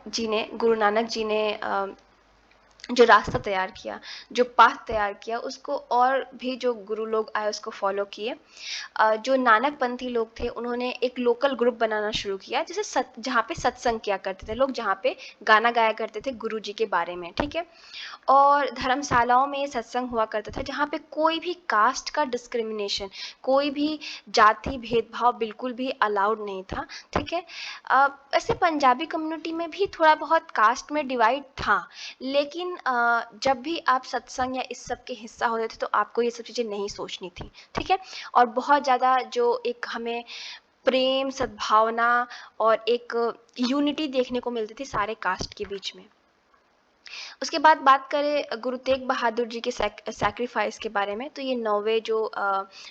गुरु नानक जी ने जो रास्ता तैयार किया, जो पाथ तैयार किया, उसको और भी जो गुरु लोग आए उसको फॉलो किए। जो नानक पंथी लोग थे उन्होंने एक लोकल ग्रुप बनाना शुरू किया, जैसे जहाँ पे सत्संग किया करते थे लोग, जहाँ पे गाना गाया करते थे गुरु जी के बारे में, ठीक है। और धर्मशालाओं में ये सत्संग हुआ करता था जहाँ पे कोई भी कास्ट का डिस्क्रिमिनेशन, कोई भी जाति भेदभाव बिल्कुल भी अलाउड नहीं था, ठीक है। वैसे पंजाबी कम्युनिटी में भी थोड़ा बहुत कास्ट में डिवाइड था, लेकिन जब भी आप सत्संग या इस सब के हिस्सा होते थे तो आपको ये सब चीज़ें नहीं सोचनी थी, ठीक है। और बहुत ज़्यादा जो एक हमें प्रेम, सद्भावना और एक यूनिटी देखने को मिलती थी सारे कास्ट के बीच में। उसके बाद बात करें गुरु तेग बहादुर जी के सैक्रिफाइस के बारे में, तो ये 9वें जो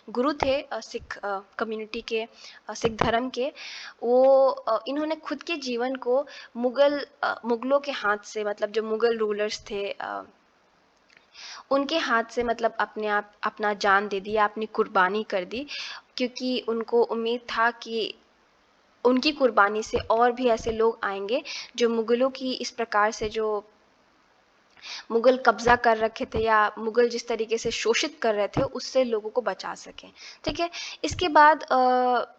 गुरु थे सिख कम्युनिटी के, सिख धर्म के, वो इन्होंने खुद के जीवन को मुगलों के हाथ से, मतलब जो मुगल रूलर्स थे उनके हाथ से, मतलब अपना जान दे दिया, अपनी कुर्बानी कर दी, क्योंकि उनको उम्मीद था कि उनकी कुर्बानी से और भी ऐसे लोग आएंगे जो मुगलों की इस प्रकार से, जो मुगल कब्जा कर रखे थे या मुगल जिस तरीके से शोषित कर रहे थे, उससे लोगों को बचा सकें, ठीक है। इसके बाद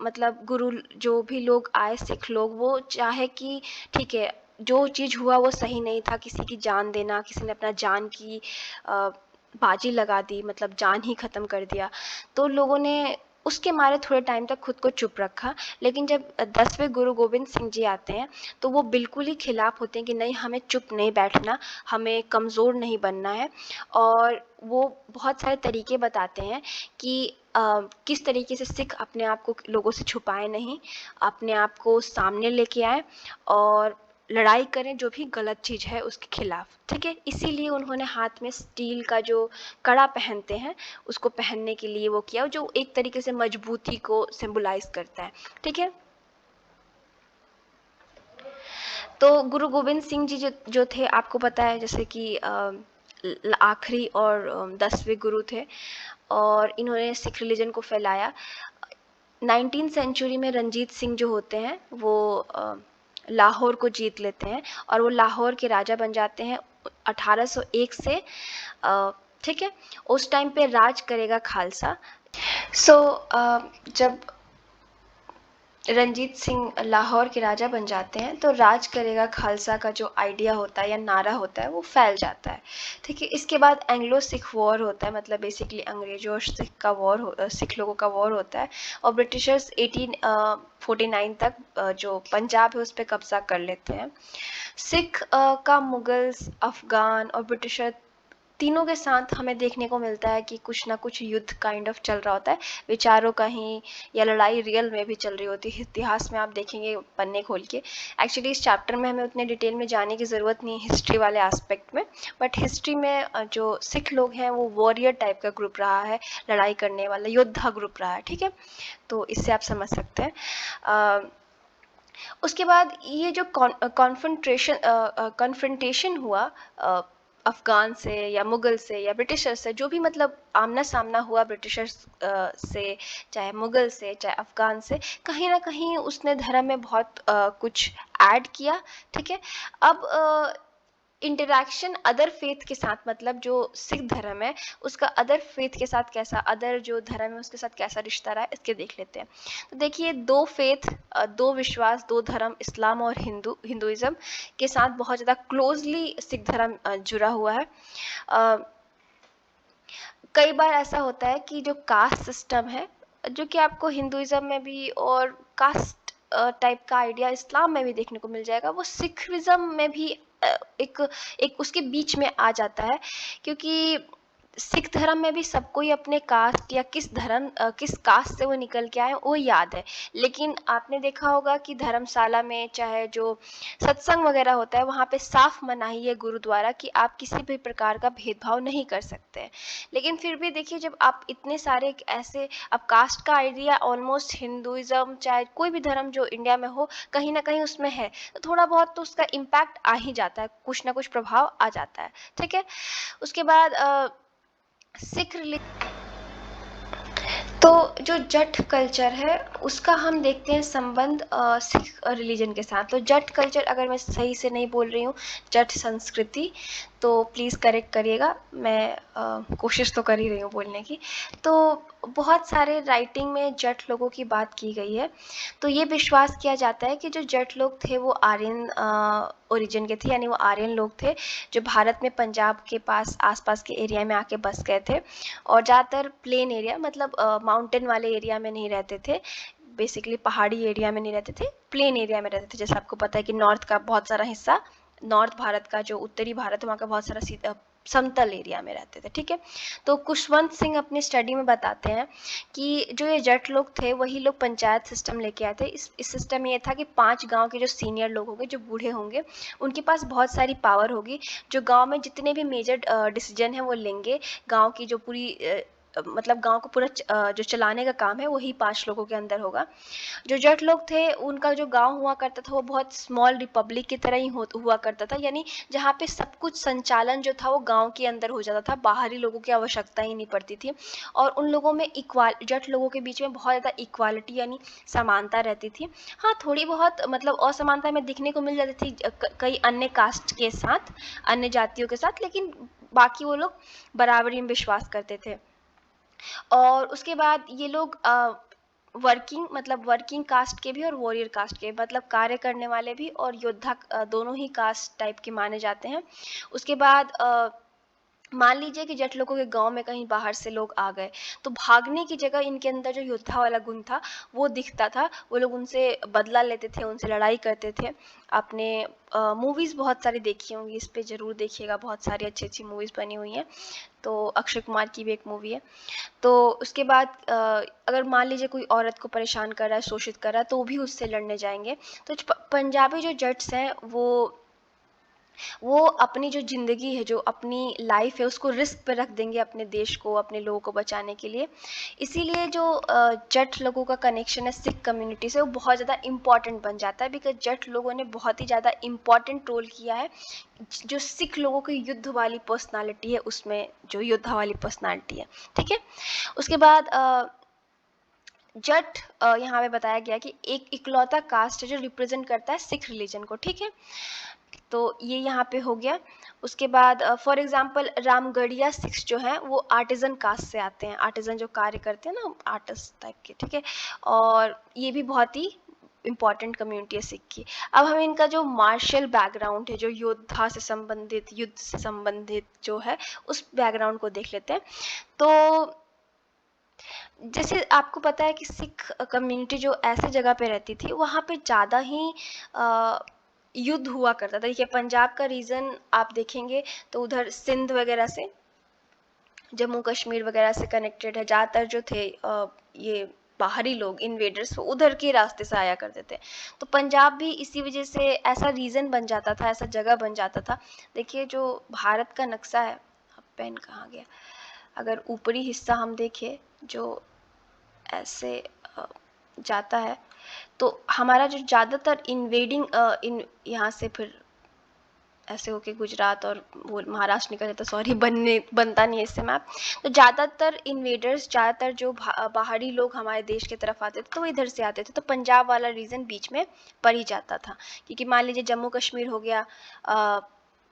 मतलब गुरु जो भी लोग आए, सिख लोग, वो चाहे कि ठीक है जो चीज़ हुआ वो सही नहीं था, किसी की जान देना, किसी ने अपना जान की बाजी लगा दी, मतलब जान ही ख़त्म कर दिया, तो लोगों ने उसके मारे थोड़े टाइम तक खुद को चुप रखा। लेकिन जब 10वें गुरु गोविंद सिंह जी आते हैं तो वो बिल्कुल ही खिलाफ होते हैं कि नहीं, हमें चुप नहीं बैठना, हमें कमज़ोर नहीं बनना है। और वो बहुत सारे तरीके बताते हैं कि किस तरीके से सिख अपने आप को लोगों से छुपाए नहीं, अपने आप को सामने लेके आए और लड़ाई करें जो भी गलत चीज़ है उसके खिलाफ, ठीक है। इसीलिए उन्होंने हाथ में स्टील का जो कड़ा पहनते हैं उसको पहनने के लिए वो किया, जो एक तरीके से मजबूती को सिंबलाइज करता है, ठीक है। तो गुरु गोविंद सिंह जी जो थे, आपको पता है जैसे कि आखिरी और 10वें गुरु थे, और इन्होंने सिख रिलीजन को फैलाया। 19th सेंचुरी में रंजीत सिंह जो होते हैं वो लाहौर को जीत लेते हैं और वो लाहौर के राजा बन जाते हैं 1801 से, ठीक है। उस टाइम पे राज करेगा खालसा। जब रंजीत सिंह लाहौर के राजा बन जाते हैं तो राज करेगा खालसा का जो आइडिया होता है या नारा होता है वो फैल जाता है, ठीक है। इसके बाद एंग्लो सिख वॉर होता है, मतलब बेसिकली अंग्रेजों और सिख लोगों का वॉर होता है, और ब्रिटिशर्स 1849 तक जो पंजाब है उस पर कब्जा कर लेते हैं। सिख का मुगल्स, अफगान और ब्रिटिशर तीनों के साथ हमें देखने को मिलता है कि कुछ ना कुछ युद्ध काइंड ऑफ चल रहा होता है, विचारों का ही, या लड़ाई रियल में भी चल रही होती है। इतिहास में आप देखेंगे पन्ने खोल के, एक्चुअली इस चैप्टर में हमें उतने डिटेल में जाने की ज़रूरत नहीं है हिस्ट्री वाले एस्पेक्ट में, बट हिस्ट्री में जो सिख लोग हैं वो वॉरियर टाइप का ग्रुप रहा है, लड़ाई करने वाला योद्धा ग्रुप रहा है, ठीक है। तो इससे आप समझ सकते हैं। उसके बाद ये जो कॉन्फ्रंटेशन हुआ अफ़गान से या मुग़ल से या ब्रिटिशर से, जो भी मतलब आमना सामना हुआ ब्रिटिशर्स से, चाहे मुग़ल से, चाहे अफ़गान से, कहीं ना कहीं उसने धर्म में बहुत कुछ ऐड किया, ठीक है। अब इंटरैक्शन अदर फेथ के साथ, मतलब जो सिख धर्म है उसका अदर फेथ के साथ कैसा, अदर जो धर्म है उसके साथ कैसा रिश्ता रहा है, इसके देख लेते हैं। तो देखिए, दो फेथ, दो विश्वास, दो धर्म, इस्लाम और हिंदुइज़्म के साथ बहुत ज़्यादा क्लोजली सिख धर्म जुड़ा हुआ है। कई बार ऐसा होता है कि जो कास्ट सिस्टम है, जो कि आपको हिंदुइज़्म में भी और कास्ट टाइप का आइडिया इस्लाम में भी देखने को मिल जाएगा, वो सिखिज़्म में भी एक उसके बीच में आ जाता है, क्योंकि सिख धर्म में भी सबको ही अपने कास्ट या किस कास्ट से वो निकल के आए वो याद है। लेकिन आपने देखा होगा कि धर्मशाला में चाहे जो सत्संग वगैरह होता है वहाँ पे साफ मनाही है गुरु द्वारा कि आप किसी भी प्रकार का भेदभाव नहीं कर सकते हैं। लेकिन फिर भी देखिए, जब आप इतने सारे ऐसे, अब कास्ट का आइडिया ऑलमोस्ट हिंदुइज़्म चाहे कोई भी धर्म जो इंडिया में हो कहीं ना कहीं उसमें है, तो थोड़ा बहुत तो उसका इम्पैक्ट आ ही जाता है, कुछ ना कुछ प्रभाव आ जाता है, ठीक है। उसके बाद सिख रिलीजन, तो जो जट कल्चर है उसका हम देखते हैं संबंध सिख रिलीजन के साथ। तो जट कल्चर, अगर मैं सही से नहीं बोल रही हूँ, जट संस्कृति, तो प्लीज़ करेक्ट करिएगा। मैं कोशिश तो कर ही रही हूँ बोलने की। तो बहुत सारे राइटिंग में जट लोगों की बात की गई है। तो ये विश्वास किया जाता है कि जो जट लोग थे वो आर्यन ओरिजिन के थे, यानी वो आर्यन लोग थे जो भारत में पंजाब के पास आसपास के एरिया में आके बस गए थे, और ज़्यादातर प्लेन एरिया, मतलब माउंटेन वाले एरिया में नहीं रहते थे। बेसिकली पहाड़ी एरिया में नहीं रहते थे, प्लेन एरिया में रहते थे। जैसे आपको पता है कि नॉर्थ का बहुत सारा हिस्सा, नॉर्थ भारत का जो उत्तरी भारत है वहाँ का बहुत सारा समतल एरिया में रहते थे, ठीक है। तो खुशवंत सिंह अपनी स्टडी में बताते हैं कि जो ये जट लोग थे वही लोग पंचायत सिस्टम लेके आए थे। इस सिस्टम में ये था कि 5 गांव के जो सीनियर लोग होंगे, जो बूढ़े होंगे, उनके पास बहुत सारी पावर होगी, जो गांव में जितने भी मेजर डिसीजन हैं वो लेंगे। गांव की जो पूरी मतलब गांव को पूरा जो चलाने का काम है वही 5 लोगों के अंदर होगा। जो जट लोग थे उनका जो गांव हुआ करता था वो बहुत स्मॉल रिपब्लिक की तरह ही हुआ करता था, यानी जहाँ पे सब कुछ संचालन जो था वो गांव के अंदर हो जाता था, बाहरी लोगों की आवश्यकता ही नहीं पड़ती थी। और उन लोगों में जट लोगों के बीच में बहुत ज़्यादा इक्वालिटी यानी समानता रहती थी। हाँ, थोड़ी बहुत मतलब असमानता में दिखने को मिल जाती थी कई अन्य कास्ट के साथ, अन्य जातियों के साथ, लेकिन बाकी वो लोग बराबरी में विश्वास करते थे। और उसके बाद ये लोग वर्किंग कास्ट के भी और वॉरियर कास्ट के, मतलब कार्य करने वाले भी और योद्धा, दोनों ही कास्ट टाइप के माने जाते हैं। उसके बाद मान लीजिए कि जट लोगों के गांव में कहीं बाहर से लोग आ गए, तो भागने की जगह इनके अंदर जो योद्धा वाला गुण था वो दिखता था। वो लोग उनसे बदला लेते थे, उनसे लड़ाई करते थे। आपने मूवीज़ बहुत सारी देखी होंगी, इस पे ज़रूर देखिएगा, बहुत सारी अच्छी अच्छी मूवीज़ बनी हुई हैं। तो अक्षय कुमार की भी एक मूवी है। तो उसके बाद अगर मान लीजिए कोई औरत को परेशान कर रहा है, शोषित कर रहा है, तो वो भी उससे लड़ने जाएंगे। तो पंजाबी जो जट्स हैं वो अपनी जो ज़िंदगी है, जो अपनी लाइफ है, उसको रिस्क पे रख देंगे अपने देश को, अपने लोगों को बचाने के लिए। इसीलिए जो जट लोगों का कनेक्शन है सिख कम्युनिटी से वो बहुत ज़्यादा इम्पॉर्टेंट बन जाता है, बिकॉज जट लोगों ने बहुत ही ज़्यादा इम्पॉर्टेंट रोल किया है जो सिख लोगों की युद्ध वाली पर्सनालिटी है, उसमें जो योद्धा वाली पर्सनालिटी है, ठीक है। उसके बाद जट यहाँ पे बताया गया कि एक इकलौता कास्ट है जो रिप्रेजेंट करता है सिख रिलीजन को, ठीक है। तो ये यहाँ पे हो गया। उसके बाद फॉर एग्जांपल रामगढ़िया सिख्स जो हैं वो आर्टिजन कास्ट से आते हैं, आर्टिजन जो कार्य करते हैं ना, आर्टिस्ट टाइप के, ठीक है। और ये भी बहुत ही इम्पॉर्टेंट कम्युनिटी है सिख की। अब हम इनका जो मार्शल बैकग्राउंड है, जो योद्धा से संबंधित, युद्ध से संबंधित जो है, उस बैकग्राउंड को देख लेते हैं। तो जैसे आपको पता है कि सिख कम्युनिटी जो ऐसे जगह पे रहती थी वहाँ पे ज़्यादा ही युद्ध हुआ करता था। देखिए पंजाब का रीजन आप देखेंगे तो उधर सिंध वगैरह से, जम्मू कश्मीर वगैरह से कनेक्टेड है। ज़्यादातर जो थे ये बाहरी लोग, इन्वेडर्स, वो उधर के रास्ते से आया करते थे। तो पंजाब भी इसी वजह से ऐसा रीजन बन जाता था, ऐसा जगह बन जाता था। देखिए जो भारत का नक्शा है, अब पेन कहाँ गया, अगर ऊपरी हिस्सा हम देखें जो ऐसे जाता है, तो हमारा जो ज़्यादातर इन्वेडिंग यहाँ से फिर ऐसे होके गुजरात और वो महाराष्ट्र निकल जाता, सॉरी बनता नहीं है इससे मैप। तो ज़्यादातर इन्वेडर्स, ज़्यादातर जो बाहरी लोग हमारे देश की तरफ आते थे तो वो इधर से आते थे। तो पंजाब वाला रीजन बीच में पड़ ही जाता था, क्योंकि मान लीजिए जम्मू कश्मीर हो गया,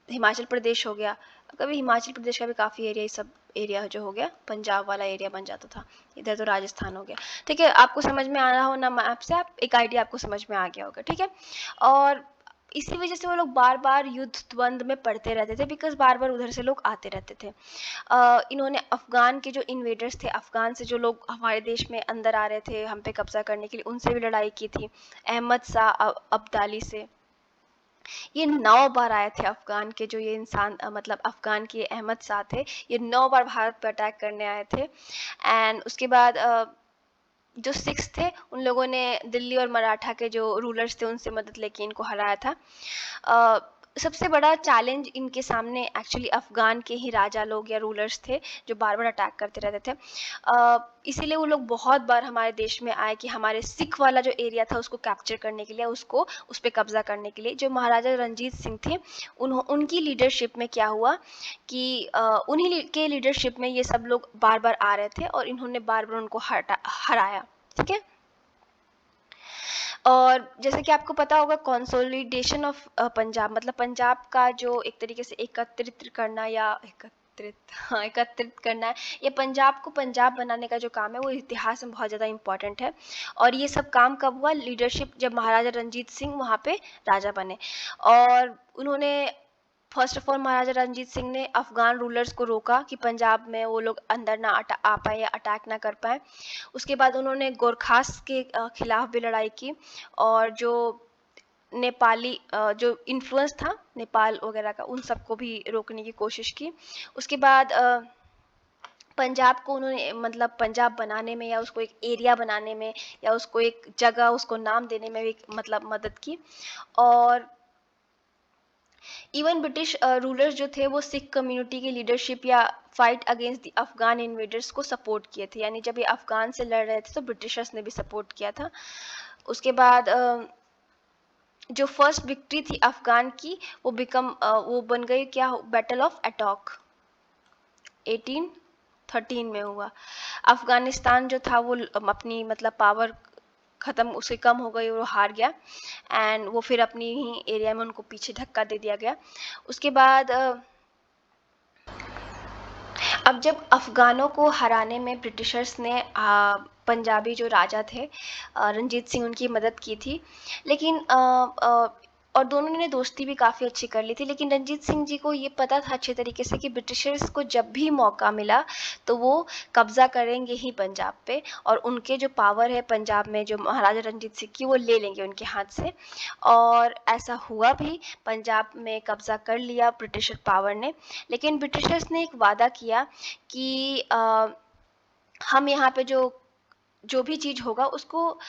हिमाचल प्रदेश हो गया, कभी हिमाचल प्रदेश का भी काफ़ी एरिया, सब एरिया जो हो गया पंजाब वाला एरिया बन जाता था। इधर तो राजस्थान हो गया, ठीक है। आपको समझ में आ रहा हो ना मैप से, आप एक आइडिया आपको समझ में आ गया होगा, ठीक है। और इसी वजह से वो लोग बार बार युद्ध द्वंद में पड़ते रहते थे, बिकॉज बार बार उधर से लोग आते रहते थे। इन्होंने अफ़गान के जो इन्वेडर्स थे, अफ़गान से जो लोग हमारे देश में अंदर आ रहे थे हम पे कब्जा करने के लिए, उनसे भी लड़ाई की थी। अहमद शाह अब्दाली से ये 9 बार आए थे। अफ़गान के जो ये इंसान मतलब अफ़गान के अहमद शाह थे, ये 9 बार भारत पर अटैक करने आए थे। एंड उसके बाद जो सिख्स थे उन लोगों ने दिल्ली और मराठा के जो रूलर्स थे उनसे मदद लेके इनको हराया था। सबसे बड़ा चैलेंज इनके सामने एक्चुअली अफ़गान के ही राजा लोग या रूलर्स थे, जो बार-बार अटैक करते रहते थे। इसीलिए वो लोग बहुत बार हमारे देश में आए कि हमारे सिख वाला जो एरिया था उसको कैप्चर करने के लिए, उसको उस पे कब्ज़ा करने के लिए। जो महाराजा रणजीत सिंह थे, उनकी लीडरशिप में क्या हुआ कि उन्हीं के लीडरशिप में ये सब लोग बार-बार आ रहे थे और इन्होंने बार-बार उनको हराया, ठीक है? और जैसे कि आपको पता होगा कंसोलिडेशन ऑफ पंजाब, मतलब पंजाब का जो एक तरीके से एकत्रित करना या एकत्रित करना है, ये पंजाब को पंजाब बनाने का जो काम है वो इतिहास में बहुत ज़्यादा इम्पोर्टेंट है। और ये सब काम कब हुआ? लीडरशिप जब महाराजा रणजीत सिंह वहाँ पे राजा बने, और उन्होंने फर्स्ट ऑफ ऑल महाराजा रणजीत सिंह ने अफ़गान रूलर्स को रोका कि पंजाब में वो लोग अंदर ना आ पाए या अटैक ना कर पाए। उसके बाद उन्होंने गोरखास के खिलाफ भी लड़ाई की, और जो नेपाली जो इन्फ्लुएंस था नेपाल वगैरह का, उन सबको भी रोकने की कोशिश की। उसके बाद पंजाब को उन्होंने, मतलब पंजाब बनाने में या उसको एक एरिया बनाने में या उसको एक जगह, उसको नाम देने में भी मतलब मदद की। और इवन ब्रिटिश रूलर्स जो थे वो सिख कम्युनिटी की लीडरशिप या fight against the Afghan invaders को सपोर्ट किए थे, यानी जब ये अफगान से लड़ रहे थे तो ब्रिटिशर्स ने भी सपोर्ट किया था। उसके बाद जो फर्स्ट विक्ट्री थी अफगान की, वो बन गई क्या? बैटल ऑफ एटॉक 1813 में हुआ। अफगानिस्तान जो था वो अपनी मतलब पावर ख़त्म, उससे कम हो गई, वो हार गया, एंड वो फिर अपनी ही एरिया में उनको पीछे धक्का दे दिया गया। उसके बाद अब जब अफ़गानों को हराने में ब्रिटिशर्स ने पंजाबी जो राजा थे रणजीत सिंह, उनकी मदद की थी, लेकिन और दोनों ने दोस्ती भी काफ़ी अच्छी कर ली थी। लेकिन रणजीत सिंह जी को ये पता था अच्छे तरीके से कि ब्रिटिशर्स को जब भी मौका मिला तो वो कब्ज़ा करेंगे ही पंजाब पे, और उनके जो पावर है पंजाब में, जो महाराजा रणजीत सिंह की, वो ले लेंगे उनके हाथ से। और ऐसा हुआ भी, पंजाब में कब्ज़ा कर लिया ब्रिटिश पावर ने। लेकिन ब्रिटिशर्स ने एक वादा किया कि हम यहाँ पे जो भी चीज़ होगा उसको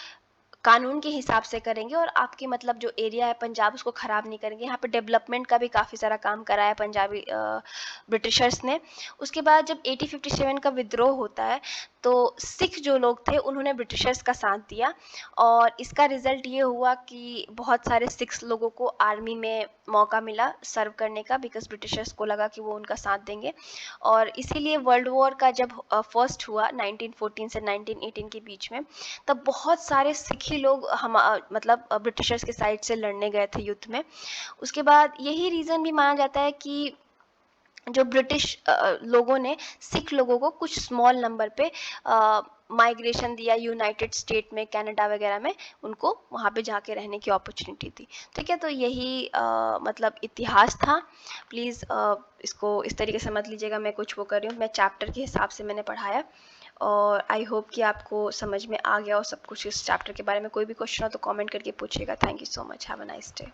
कानून के हिसाब से करेंगे, और आपकी मतलब जो एरिया है पंजाब, उसको ख़राब नहीं करेंगे। यहाँ पे डेवलपमेंट का भी काफ़ी सारा काम करा है पंजाबी ब्रिटिशर्स ने। उसके बाद जब 1857 का विद्रोह होता है तो सिख जो लोग थे उन्होंने ब्रिटिशर्स का साथ दिया, और इसका रिज़ल्ट ये हुआ कि बहुत सारे सिख लोगों को आर्मी में मौका मिला सर्व करने का, बिकॉज़ ब्रिटिशर्स को लगा कि वो उनका साथ देंगे। और इसीलिए वर्ल्ड वॉर का जब फर्स्ट हुआ 1914 से 1918 के बीच में, तब बहुत सारे सिखी लोग मतलब ब्रिटिशर्स के साइड से लड़ने गए थे युद्ध में। उसके बाद यही रीज़न भी माना जाता है कि जो ब्रिटिश लोगों ने सिख लोगों को कुछ स्मॉल नंबर पे माइग्रेशन दिया यूनाइटेड स्टेट में, कनाडा वगैरह में, उनको वहाँ पे जाके रहने की अपॉर्चुनिटी दी। ठीक है, तो यही मतलब इतिहास था। प्लीज़ इसको इस तरीके से मत लीजिएगा मैं कुछ वो कर रही हूँ, मैं चैप्टर के हिसाब से मैंने पढ़ाया, और आई होप कि आपको समझ में आ गया हो सब कुछ इस चैप्टर के बारे में। कोई भी क्वेश्चन हो तो कमेंट करके पूछिएगा। Thank you so much, have a nice day.